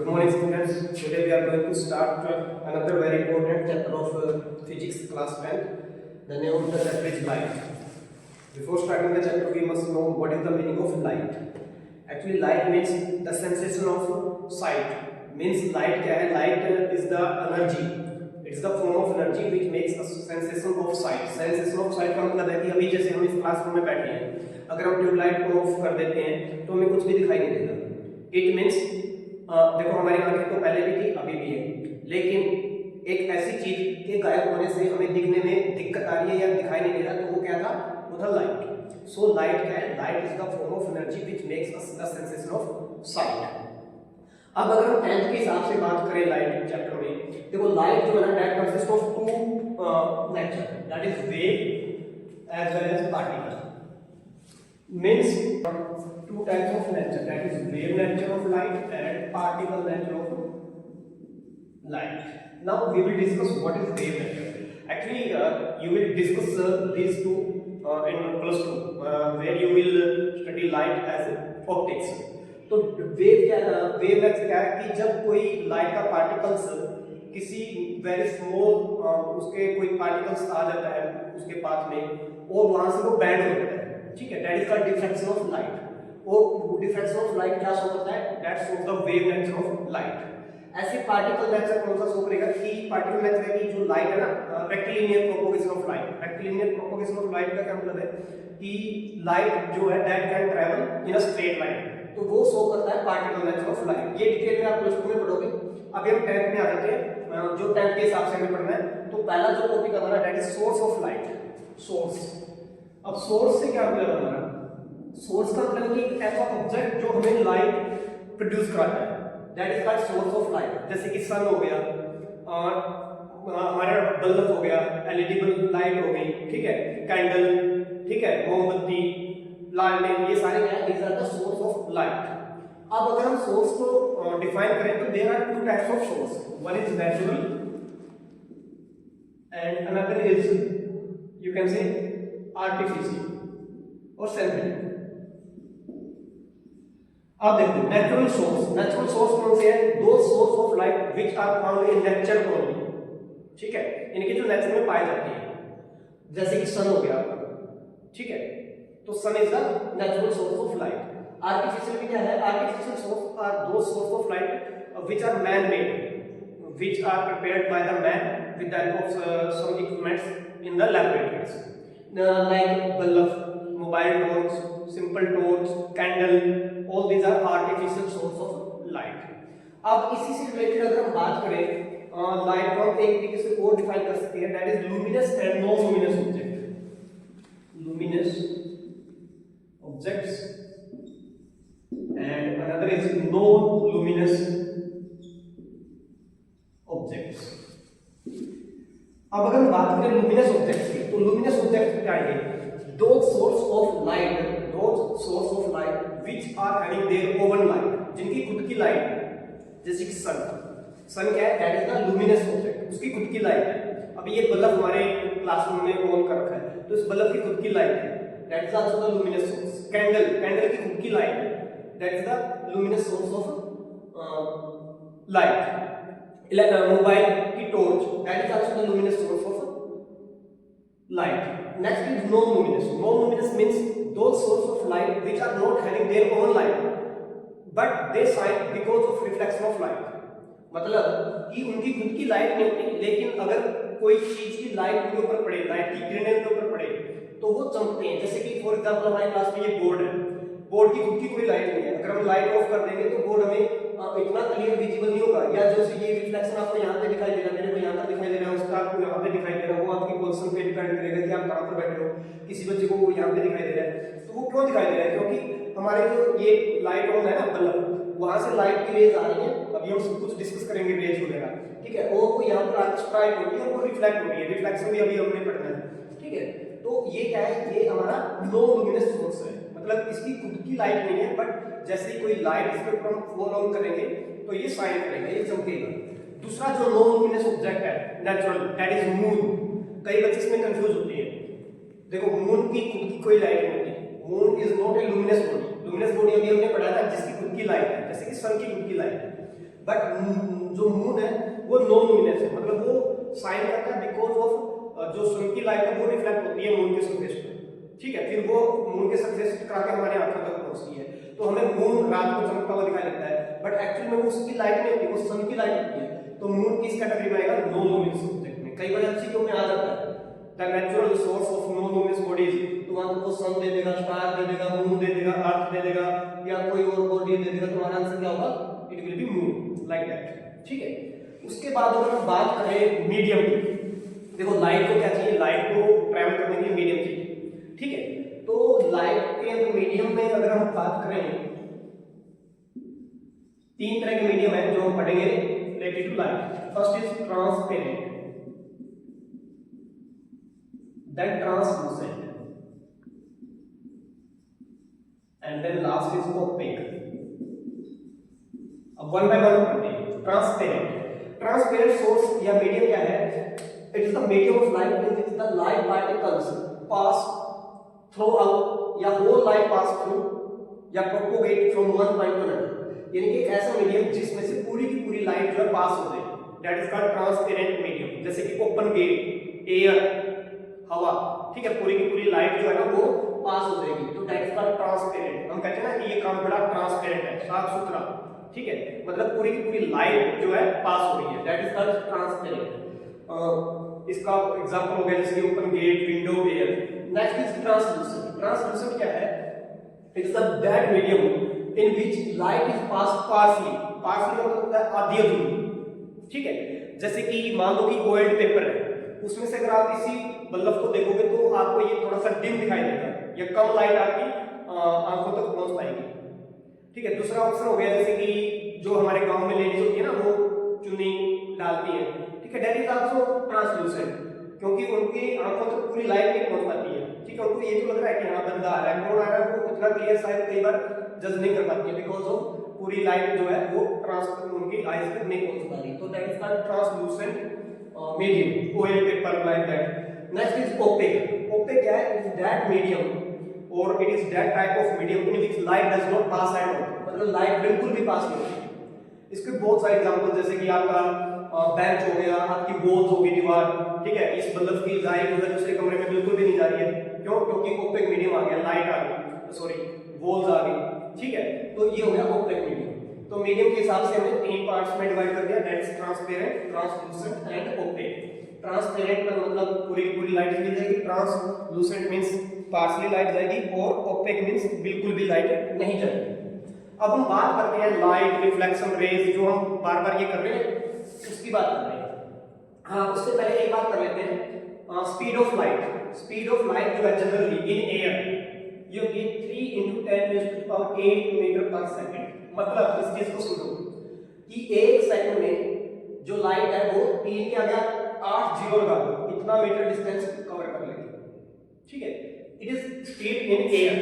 Good morning, students. Today we are going to start another very important chapter of physics class 10. The name of the chapter is light. Before starting the chapter, we must know what is the meaning of light. Actually, light means the sensation of sight. Means light क्या है? Light is the energy. It's the form of energy which makes a sensation of sight. Sensation of sight का मतलब है कि अभी जैसे हम इस क्लासरूम में बैठे हैं, अगर हम ट्यूबलाइट को ऑफ कर देते हैं तो हमें कुछ भी दिखाई नहीं देगा. It means देखो हमारी आंखें तो पहले भी थी अभी भी है, लेकिन एक ऐसी चीज के गायब होने से हमें दिखने में दिक्कत आ रही है या दिखाई नहीं दे रहा, तो वो क्या था? वो था लाइट. सो लाइट क्या है? Light is the form of energy which makes us the sensation of site. अब अगर हम 10th के हिसाब से बात करें लाइट चैप्टर में, देखो लाइट जो है ना that consist of two nature, that is wave as well as particle. Means two types of nature, that is wave nature of light and particle nature of light. Now we will discuss what is wave nature. Actually you will discuss these two in plus 2 where you will study light as optics. तो wave क्या है? Wave nature क्या है कि जब कोई light का particles किसी वेरी स्मॉल उसके कोई पार्टिकल्स आ जाता है उसके पास में और वहां से वो बैंड हो जाता है, ठीक है, that is called diffraction of light. और डिफ्रैक्शन ऑफ लाइट क्या शो करता है? That shows the wave nature of light. ऐसे पार्टिकल नेचर कौन सा शो करेगा कि पार्टिकल नेचर है कि जो लाइट है ना rectilinear propagation of light. Rectilinear propagation of light का क्या मतलब है कि लाइट जो है that can travel in a straight line, तो वो शो करता है पार्टिकल नेचर ऑफ लाइट. ये डिटेल में आप प्लस 2 में पढ़ोगे. अभी हम 10th में आ जाते हैं, जो 10th के हिसाब से हमें पढ़ना है. तो पहला जो टॉपिक हमारा that is source of light. Source. अब सोर्स से क्या मतलब हमारा? सोर्स का मतलब कि एक ऐसा ऑब्जेक्ट जो हमें लाइट प्रोड्यूस कराता है, that is called source of light. जैसे कि सन हो गया और हमारा बल्ब हो गया, एलईडी बल्ब लाइट हो गई, ठीक है, कैंडल, ठीक है, मोमबत्ती, लालटेन, ये सारे क्या है? These are the source of light. अब अगर हम सोर्स को डिफाइन करें तो there are two types of source. One is natural and another is you can say artificial और सिंथेटिक. अब देखो नेचुरल सोर्स. नेचुरल सोर्स कौन से हैं? दो source of light which are found in nature only, ठीक है, इनके जो नेचर में पाए जाते हैं. जैसे कि सन हो गया, ठीक है, तो sun is the natural source of light. Artificial भी क्या है? आर्टिफिशियल सोर्स आर दो source of light which are man made, which are prepared by the man with the help of some equipments in the laboratories, like bulb, mobile torch, simple torch, candle, all these are artificial source of light. अब इसी से related अगर हम बात करें light को हम एक तरीके से और डिफाइन कर सकते हैं, that is luminous and non luminous object. Luminous objects and another is non luminous objects. अब अगर हम बात करें लुमिनस ऑब्जेक्ट्स की, तो लुमिनस ऑब्जेक्ट्स क्या है? those source of light which are having their own light, जिनकी खुद की लाइट है. जैसे कि सन. सन क्या है? That is the luminous object, उसकी खुद की लाइट है. अभी ये बल्ब हमारे क्लासरूम में ऑन कर रखा है, तो इस बल्ब की खुद की लाइट है, that is also the luminous source. Candle, candle की खुद की लाइट है, that is the luminous source of light. Mobile की torch, that is also the luminous source of light. Next is non-luminous. Non-luminous means those sources of light which are not having their own light, but they shine because of reflection of light. मतलब कि उनकी खुद की light नहीं होती, लेकिन अगर कोई चीज की लाइट उनके ऊपर पड़े, लाइट की किरणें उनके ऊपर पड़े, तो वो चमकते हैं. जैसे कि फॉर एग्जांपल हमारे क्लास में ये बोर्ड है, बोर्ड की खुद की कोई लाइट नहीं है. अगर हम लाइट ऑफ कर देंगे तो बोर्ड हमें इतना क्लियर विजिबल नहीं होगा. या जैसे ये रिफ्लेक्शन आपको यहाँ पे दिखाई दे रहा है, मेरे को यहाँ पर दिखाई दे रहा है, उसका आपको यहाँ पे दिखाई दे रहा है, वो आपकी पोजीशन पे डिपेंड करेगा कि आप कहाँ पर बैठे हो. किसी बच्चे को वो यहाँ पे दिखाई दे रहा है, तो वो क्यों दिखाई दे रहा है? क्योंकि हमारे जो ये लाइट ऑन है ना बल्ब, वहां से लाइट की रेज आ रही है. अभी हम सब कुछ डिस्कस करेंगे रेज वगैरह, ठीक है, और वो यहाँ पर आके स्ट्राइक होती है और वो रिफ्लेक्ट हो रही है. रिफ्लेक्शन भी अभी हमने पढ़ना है, ठीक है. तो ये क्या है? ये हमारा नो लुमिनस सोर्स है, मतलब इसकी खुद की लाइट नहीं है, बट जैसे ही कोई लाइट इसके ऊपर हम फॉल ऑन करेंगे तो ये शाइन करेगा, ये चमकेगा. दूसरा जो नॉन लुमिनस ऑब्जेक्ट है नेचुरल, दैट इज मून. कई बच्चे इसमें कंफ्यूज होते हैं. देखो मून की खुद की कोई लाइट नहीं होती. Moon is not a luminous body. Luminous body अभी हमने पढ़ा था जिसकी खुद की लाइट है, जैसे कि सन की खुद की लाइट है. बट जो मून है वो नॉन लुमिनस है, मतलब वो शाइन करता है बिकॉज ऑफ जो सन की लाइट है वो रिफ्लेक्ट होती है मून के सरफेस पे, ठीक है, फिर वो मून के सरफेस से टकरा के हमारे आंखों तक पहुंचती है। तो हमें मून रात को चमकता हुआ दिखाई देता है, बट एक्चुअली में वो उसकी लाइट नहीं होती, वो सन की लाइट होती है। तो मून किस कैटेगरी में आएगा? नॉन लुमिनस ऑब्जेक्ट में। कई बार एमसीक्यू में आ जाता है the natural source of non luminous bodies, तो वहां तुमको सन दे देगा, स्टार दे देगा, मून दे देगा, अर्थ दे देगा, या कोई और बॉडी दे देगा, तुम्हारा आंसर क्या होगा? It will be moon, like that, ठीक है। उसके बाद अगर हम बात करें मीडियम की, देखो लाइट को क्या चाहिए? लाइट को ट्रैवल करने के लिए मीडियम चाहिए, ठीक है। तो लाइट के मीडियम में अगर हम बात करें, तीन तरह के मीडियम है जो हम पढ़ेंगे related to light. First is transparent, then translucent, and then last is opaque. अब वन बाय वन पढ़ते हैं। ट्रांसपेरेंट सोर्स या मीडियम क्या है? It is the medium of light in which the light particles pass throughout, या whole light pass through या propagate from one point to another, यानी कि एक ऐसा मीडियम जिसमें से पूरी की पूरी लाइट जो है पास हो जाए, that is called transparent medium. जैसे कि ओपन गेट, एयर, हवा, ठीक है, पूरी की पूरी लाइट जो है ना वो पास हो जाएगी, तो दैट इज कॉल्ड ट्रांसपेरेंट। हम कहते हैं ना कि ये काम बड़ा ट्रांसपेरेंट है, साफ सुथरा, ठीक है, मतलब पूरी की पूरी लाइट जो है पास हो रही है, दैट इज कॉल्ड ट्रांसपेरेंट। इसका एग्जांपल हो गया जैसे कि open gate, window, air. Next is translucent. Translucent क्या है? It is that medium in which light is pass partially, partially मतलब होता है आधी अधूरी, ठीक है। जैसे कि मान लो कि ऑयल्ड पेपर है, उसमें से अगर आप किसी बल्ब को देखोगे तो आपको ये थोड़ा सा डिम दिखाई देगा, या कम लाइट आपकी आंखों तक पहुंच पाएगी, ठीक है। दूसरा ऑप्शन हो गया जैसे कि जो हमारे गांव में लेडीज होती है ना, वो चुन्नी डालती है, ठीक है, दैट इज आल्सो ट्रांसलूसेंट, क्योंकि उनकी आंखों तक पूरी लाइट नहीं पहुंच पाती है, ठीक है। उनको ये तो लग रहा है कि हाँ बंदा आ रहा है, कौन आ रहा है, वो इतना क्लियर शायद कई बार जज नहीं कर पाती है, बिकॉज ऑफ पूरी लाइट जो है वो उनकी आईज तक नहीं पहुंच पा रही, तो that is called translucent medium, oil paper, like that. Next is opaque. Opaque क्या है? It is that medium or it is that type of medium in which light does not pass at all, मतलब light बिल्कुल भी पास नहीं होती। इसके बहुत सारे एग्जांपल, जैसे कि आपका बेंच हो गया, आपकी वॉल्स होगी, दीवार, ठीक है, इस बल्ब की लाइट जो है दूसरे कमरे में बिल्कुल भी नहीं जा रही है, क्यों? क्योंकि ओपेक मीडियम आ गया, लाइट आ गई, सॉरी वॉल्स आ गई, ठीक है। तो ये हो गया ओपेक मीडियम। तो मीडियम के हिसाब से हमने तीन पार्ट्स में डिवाइड कर दिया, that is transparent, translucent and opaque. Transparent का मतलब पूरी की पूरी लाइट चली जाएगी, ट्रांसलूसेंट मींस पार्शली लाइट जाएगी, और ओपेक मींस बिल्कुल भी लाइट नहीं जाएगी। अब हम बात करते हैं लाइट रिफ्लेक्शन रेज, जो हम बार-बार ये कर रहे हैं उसकी बात कर रहे हैं। हाँ, उससे पहले एक बात कर लेते हैं, speed of light. Speed of light जो है जनरली इन एयर ये 3 × 10⁸ मीटर पर सेकंड, मतलब इस चीज को सुनो कि एक सेकंड में जो लाइट है वो 3 के आगे 8 जीरो लगा दो, इतना मीटर डिस्टेंस कवर कर लेगी, ठीक है। It is speed in air,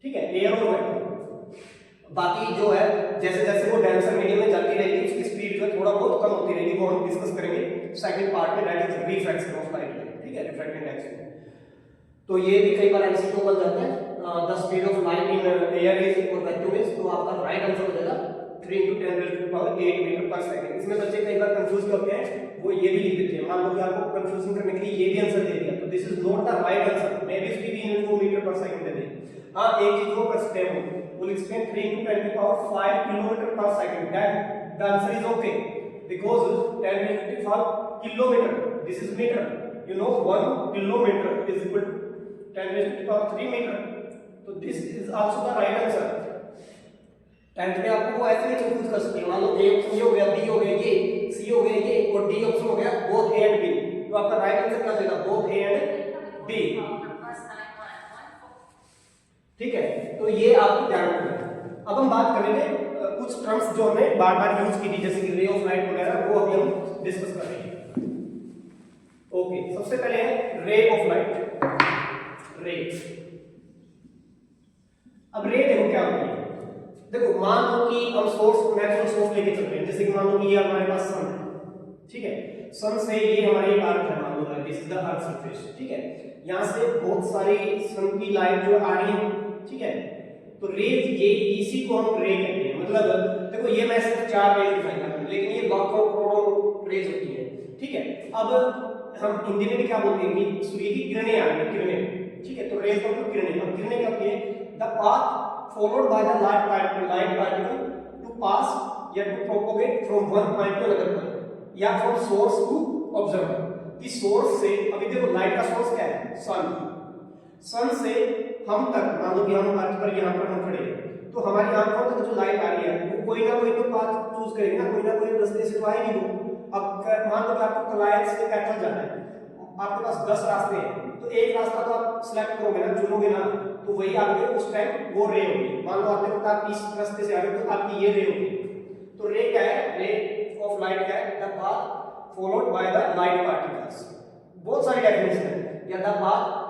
ठीक है, एयर और वाटर। बाकी जो है जैसे जैसे वो डेंसर मीडियम में जाती रहेगी उसकी स्पीड जो है थोड़ा बहुत कम होती रहेगी, वो हम डिस्कस करेंगे सेकंड पार्ट में, that is refraction of light, ठीक है, रिफ्रैक्टिव इंडेक्स। तो ये भी कई बार एमसीक्यू बन जाते हैं, the speed of light in air is और वैक्यूम इज, तो आपका राइट आंसर हो जाएगा 3 × 10⁸ मीटर पर सेकंड। इसमें बच्चे कई बार कंफ्यूज होते हैं, वो ये भी लिख देते हैं, मान लो कि आपको कंफ्यूजन करने के लिए ये भी आंसर दे दिया, तो this is not the right answer, maybe 3 × 4 metre पर सेकंड दे दे। हां, एक चीज वो कर सकते हैं, वो लिख सकते हैं 3 × 10⁵ kilometre per second, that the answer is okay, because 10⁵ kilometre, this is metre, you know 1 kilometre is equal to 10⁻³ metre, तो this is also the right answer. 10th में आपको वो ऐसे नहीं कंफ्यूज कर सकते, मान लो ए ऑप्शन ये हो गया, बी हो गया ये, सी हो गया ये, और डी ऑप्शन हो गया बोथ ए एंड बी, तो आपका राइट आंसर क्या जाएगा? बोथ ए एंड बी, ठीक है। तो ये आपको ध्यान रखना है। अब हम बात करेंगे कुछ टर्म्स जो हमने बार बार यूज की थी, जैसे कि रे ऑफ लाइट वगैरह, वो अभी हम डिस्कस कर रहे हैं। ओके, सबसे पहले है रे ऑफ लाइट, रे। अब रे देखो क्या होती है, देखो मान लो कि हम सोर्स, नेचुरल सोर्स लेके चल रहे हैं, जैसे कि मान लो कि ये हमारे पास सन है, ठीक है, सन से ये हमारी अर्थ है, मान लो this is the earth surface, ठीक है, यहां से बहुत सारी सन की लाइट जो आ रही है, ठीक है, तो रेज, ये इसी को हम रे कहते हैं, मतलब देखो ये मैं सिर्फ 4 रेज दिखाई कर रहा हूं, लेकिन ये लाखों करोड़ों रेज होती है। ठीक है, अब हम हिंदी में भी क्या बोलते हैं कि सूर्य की किरणें आ रही है, किरणें। ठीक है, तो रेज मतलब किरणें। अब किरणें क्या होती है? The path followed by the light particle to pass या to propagate from one point to another point या फ्रॉम सोर्स टू ऑब्जर्वर। कि सोर्स से, अभी देखो लाइट का सोर्स क्या है? सन। सन से हम तक, मान लो कि हम अर्थ पर यहाँ पर हम खड़े हैं, तो हमारी आंखों तक जो लाइट आ रही है वो कोई ना कोई तो पाथ चूज करेगी ना कोई रास्ते से तो आएगी वो। अब मान लो कि आपको कलायत से कैथल जाना है, आपके पास 10 रास्ते हैं, तो एक रास्ता तो आप सिलेक्ट करोगे ना, चुनोगे ना, तो वही आपके उस टाइम वो रे होगी। मान लो आपने कहा आप इस रास्ते से आ रहे हो तो आपकी ये रे होगी। तो रे क्या है? रे ऑफ लाइट क्या है? The path followed by the light particles. बहुत सारी डेफिनेशन है। या the path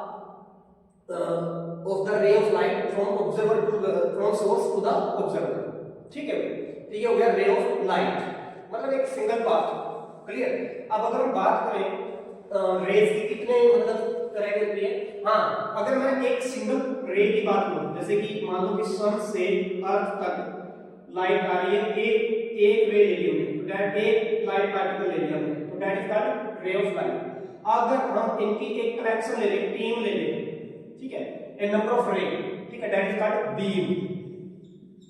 of the ray of light from observer to the from source to the observer। ठीक है, तो ये हो गया रे ऑफ लाइट, मतलब एक सिंगल पाथ। क्लियर? अब अगर हम बात करें रेज की कितने मतलब तरह के होती है। हाँ, अगर मैं एक सिंगल रे की बात करूं, जैसे कि मान लो कि सन से अर्थ तक लाइट आ रही है, एक रे ले ली हमने, तो दैट एक लाइट पार्टिकल ले लिया हमने, तो that is called ray of light. अगर हम इनकी एक कलेक्शन ले लें, टीम ले लें, ठीक है, ए नंबर ऑफ रे, ठीक है, दैट इज कॉल्ड बीम।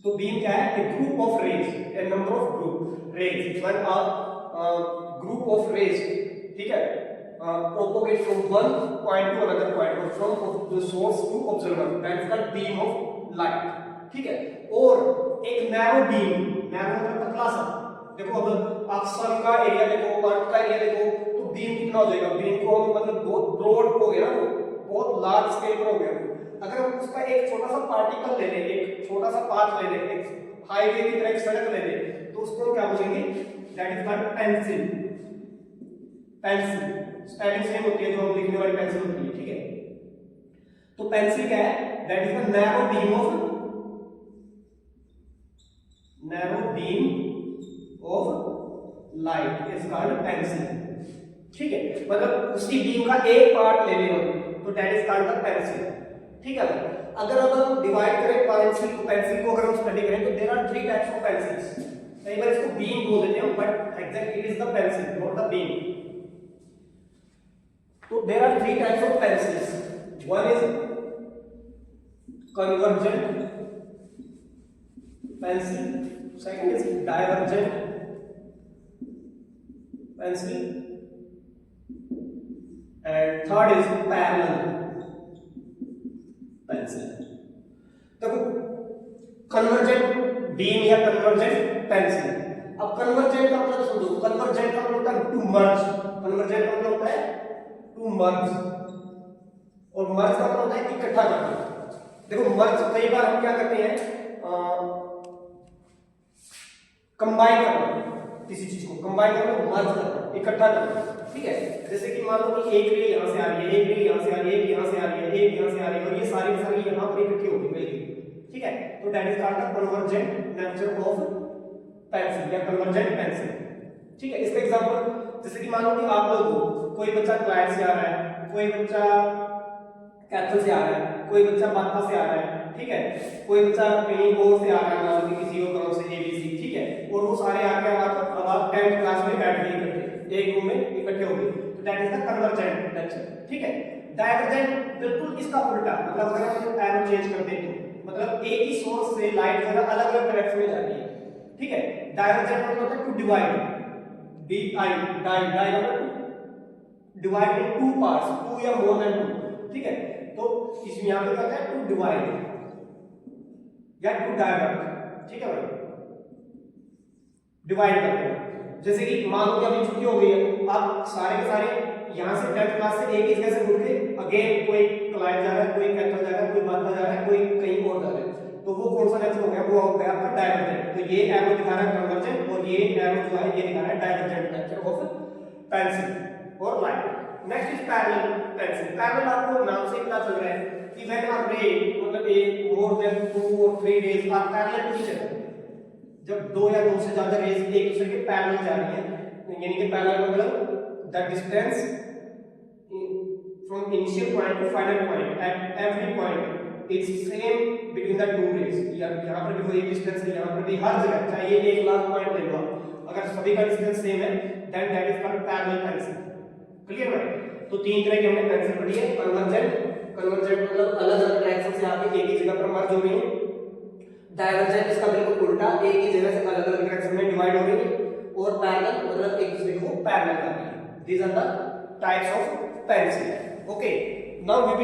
तो बीम क्या है? A group of rays, a number of group rays when a group of rays, ठीक है, propagate from one point to another point or from the source to observer, that is called beam of light। ठीक है, और एक narrow beam, narrow मतलब पतला सा। देखो अब आप सन का एरिया देखो, अर्थ का एरिया देखो, तो बीम कितना हो जाएगा? बीम को हम मतलब बहुत ब्रॉड हो गया ना, वो बहुत लार्ज स्केल पर हो गया। अगर हम उसका एक छोटा सा पार्टिकल ले लें, एक छोटा सा पाथ ले लें, एक हाईवे की तरह एक सड़क ले लें, तो उसको हम क्या बोलेंगे? That is called pencil. Pencil spelling same होती है, जो हम लिखने वाली पेंसिल होती है। ठीक है, तो पेंसिल क्या है? That is the narrow beam of light is called pencil. ठीक है, मतलब उसी बीम का एक पार्ट ले लें तो that is called the pencil. ठीक है, अगर अब हम डिवाइड करें पेंसिल को अगर हम स्टडी करें तो there are 3 types of pencils. कई बार इसको बीम बोल देते हैं, but exactly it is the pencil, not the beam. So there are 3 types of pencils. One is convergent pencil, second is divergent pencil, and third is parallel pencil. देखो convergent beam या convergent pencil। अब convergent का मतलब समझो, convergent का मतलब होता है to merge, convergent का मतलब होता है टू मर्ज, और मर्ज का मतलब होता है इकट्ठा करना। देखो मर्ज कई बार हम क्या करते हैं? कंबाइन करना, किसी चीज को कंबाइन करना, मर्ज करना, इकट्ठा करना। ठीक है, जैसे कि मान लो कि एक रे यहां से आ रही है, एक रे यहां से आ रही है, एक यहां से आ रही है, एक यहां से आ रही है, और ये सारी की सारी यहां पर इकट्ठी होगी मिलकर। ठीक है, तो that is called the convergent nature of pencil या कन्वर्जेंट पेंसिल। ठीक है, इसका एग्जांपल जैसे कि मान लो कि आप लोग हो, कोई बच्चा क्लाइट से आ रहा है, कोई बच्चा कैथल से आ रहा है, कोई बच्चा बाथा से आ रहा है, ठीक है, कोई बच्चा कहीं और से आ रहा है, मान लो कि किसी और गांव से ABC। ठीक है, और वो सारे आके अब आप 10th क्लास में बैठ गए इकट्ठे, एक रूम में इकट्ठे हो गए, तो that is the convergent nature. ठीक है, डाइवर्जेंट बिल्कुल इसका उल्टा, मतलब अगर हम एरो चेंज कर दें तो मतलब एक ही सोर्स से लाइट जो है अलग अलग डायरेक्शन में जाती है। ठीक है, डाइवर्जेंट मतलब होता है to divide, divide in 2 parts, 2 या मोर देन 2। ठीक है, तो इसमें यहां पे कहते हैं टू डिवाइड या टू डाइवर्ट। ठीक है भाई, डिवाइड करते हैं। जैसे कि मान लो कि अभी छुट्टी हो गई है, आप सारे के सारे यहां से 10th क्लास से एक ही जगह से उठ के अगेन कोई क्लाइट जा रहा है, कोई कैथल जा रहा है, कोई बाथा जा रहा है, कोई कहीं और जा रहा है, तो वो कौन सा नेचर हो गया? वो हो गया आपका डाइवर्जेंट। तो ये एरो दिखा रहा है कन्वर्जेंट, और ये एरो जो है ये दिखा रहा है डाइवर्जेंट नेचर ऑफ पेंसिल और light. Next is parallel pencil. Parallel आपको नाम से पता चल रहा है कि व्हेन अ रे मतलब एक मोर देन 2 और 3 rays are parallel to each other, जब 2 या 2 से ज्यादा रेज एक दूसरे के पैरेलल जा रही है, यानी कि पैरेलल मतलब the distance from initial point to final point at every point is same between the two rays, यहाँ पर भी वही डिस्टेंस है, यहाँ पर भी, हर जगह चाहे ये एक लाख पॉइंट ले लो, अगर सभी का डिस्टेंस सेम है then that is called parallel pencil. Clear है? तो तीन तरह की हमने पेंसिल पढ़ी है। कन्वर्जेंट मतलब अलग अलग डायरेक्शन से आके एक ही जगह पर मर्ज हो रही है। डाइवर्जेंट इसका बिल्कुल उल्टा, एक ही जगह से अलग अलग डायरेक्शन में डिवाइड हो रही है। और पैरेलल मतलब एक दूसरे को पैरेलल कर रही है। These are the types of pencil. Okay, now we